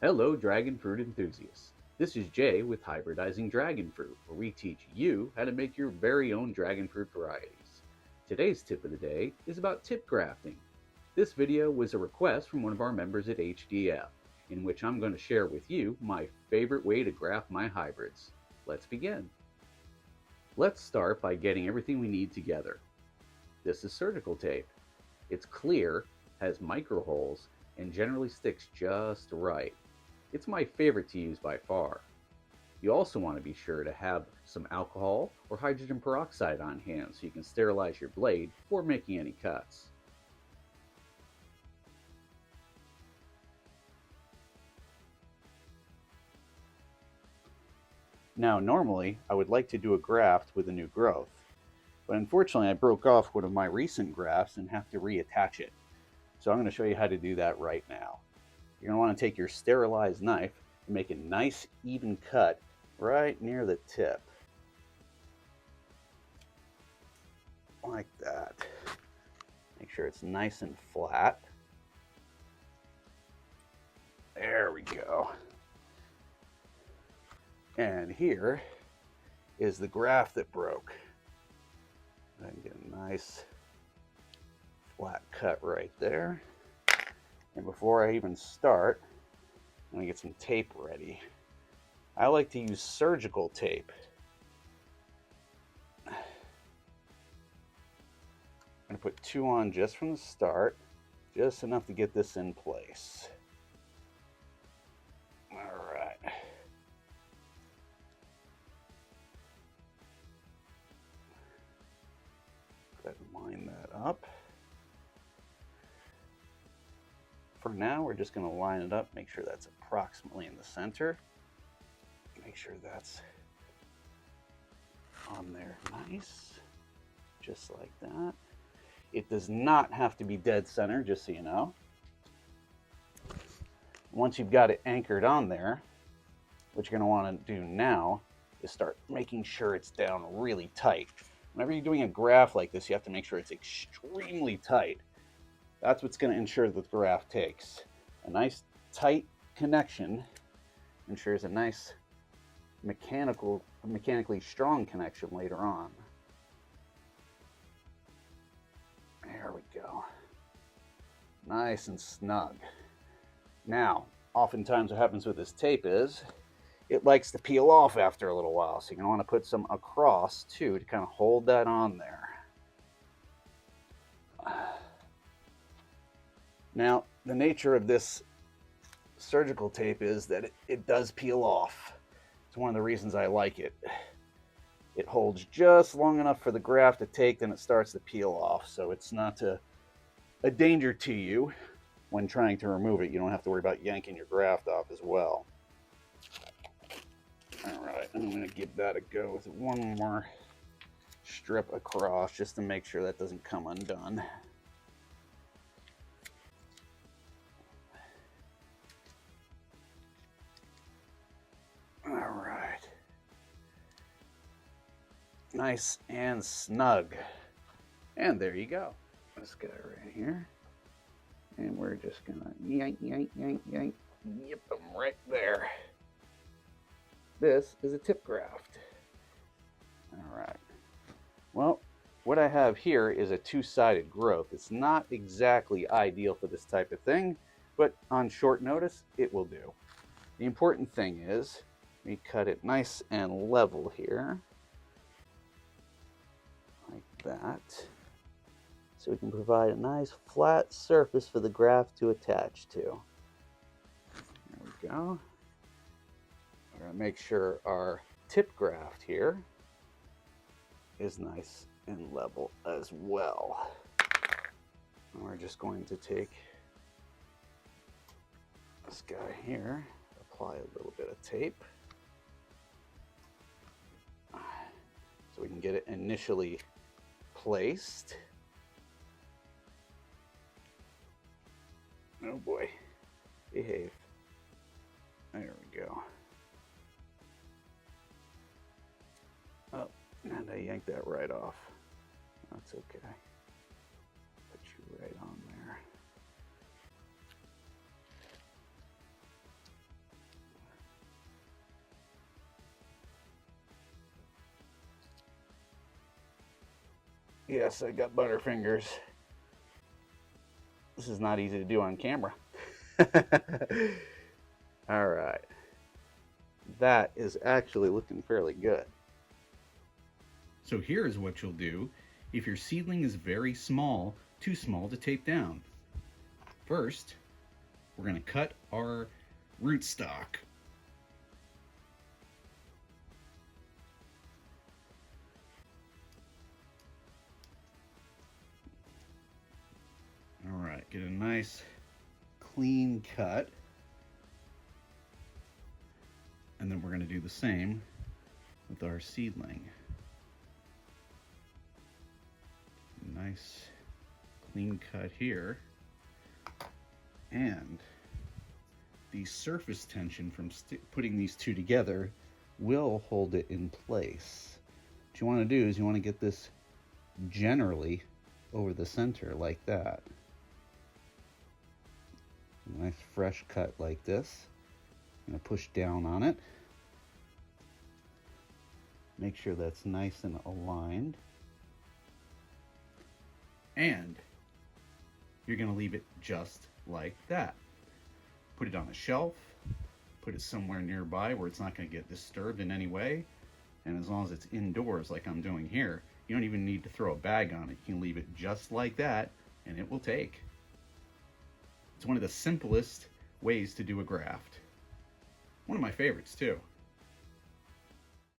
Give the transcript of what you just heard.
Hello, dragon fruit enthusiasts. This is Jay with Hybridizing Dragon Fruit, where we teach you how to make your very own dragon fruit varieties. Today's tip of the day is about tip grafting. This video was a request from one of our members at HDF, in which I'm going to share with you my favorite way to graft my hybrids. Let's begin. Let's start by getting everything we need together. This is surgical tape. It's clear, has micro holes, and generally sticks just right. It's my favorite to use by far. You also want to be sure to have some alcohol or hydrogen peroxide on hand so you can sterilize your blade before making any cuts. Now normally I would like to do a graft with a new growth, but unfortunately I broke off one of my recent grafts and have to reattach it. So I'm going to show you how to do that right now. You're going to want to take your sterilized knife and make a nice even cut right near the tip. Like that. Make sure it's nice and flat. There we go. And here is the graft that broke. I can get a nice flat cut right there. And before I even start, I'm gonna get some tape ready. I like to use surgical tape. I'm gonna put 2 on just from the start, just enough to get this in place. All right. Go ahead and line that up. For now, we're just going to line it up, make sure that's approximately in the center. Make sure that's on there nice, just like that. It does not have to be dead center, just so you know. Once you've got it anchored on there, what you're going to want to do now is start making sure it's down really tight. Whenever you're doing a graft like this, you have to make sure it's extremely tight. That's what's going to ensure that the graft takes. A nice tight connection ensures a nice mechanically strong connection later on. There we go. Nice and snug. Now, oftentimes what happens with this tape is it likes to peel off after a little while, so you're going to want to put some across too to kind of hold that on there. Now, the nature of this surgical tape is that it does peel off. It's one of the reasons I like it. It holds just long enough for the graft to take, then it starts to peel off, so it's not a danger to you when trying to remove it. You don't have to worry about yanking your graft off as well. All right, I'm going to give that a go with one more strip across just to make sure that doesn't come undone. All right. Nice and snug. And there you go. This guy right here. And we're just gonna yank, yank, yank, yank, yip them right there. This is a tip graft. All right. Well, what I have here is a 2-sided growth. It's not exactly ideal for this type of thing, but on short notice, it will do. The important thing is we cut it nice and level here, like that, so we can provide a nice flat surface for the graft to attach to. There we go. We're going to make sure our tip graft here is nice and level as well. And we're just going to take this guy here, apply a little bit of tape so we can get it initially placed. Oh boy, behave. There we go. Oh, and I yanked that right off. That's okay. Put you right on there. Yes, I got butterfingers. This is not easy to do on camera. All right. That is actually looking fairly good. So here's what you'll do if your seedling is very small, too small to tape down. First, we're going to cut our rootstock. All right, get a nice clean cut. And then we're going to do the same with our seedling. Nice clean cut here. And the surface tension from putting these two together will hold it in place. What you want to do is you want to get this generally over the center like that. A nice fresh cut like this. I'm going to push down on it. Make sure that's nice and aligned. And you're going to leave it just like that. Put it on a shelf, put it somewhere nearby where it's not going to get disturbed in any way. And as long as it's indoors like I'm doing here, you don't even need to throw a bag on it. You can leave it just like that and it will take. It's one of the simplest ways to do a graft. One of my favorites too.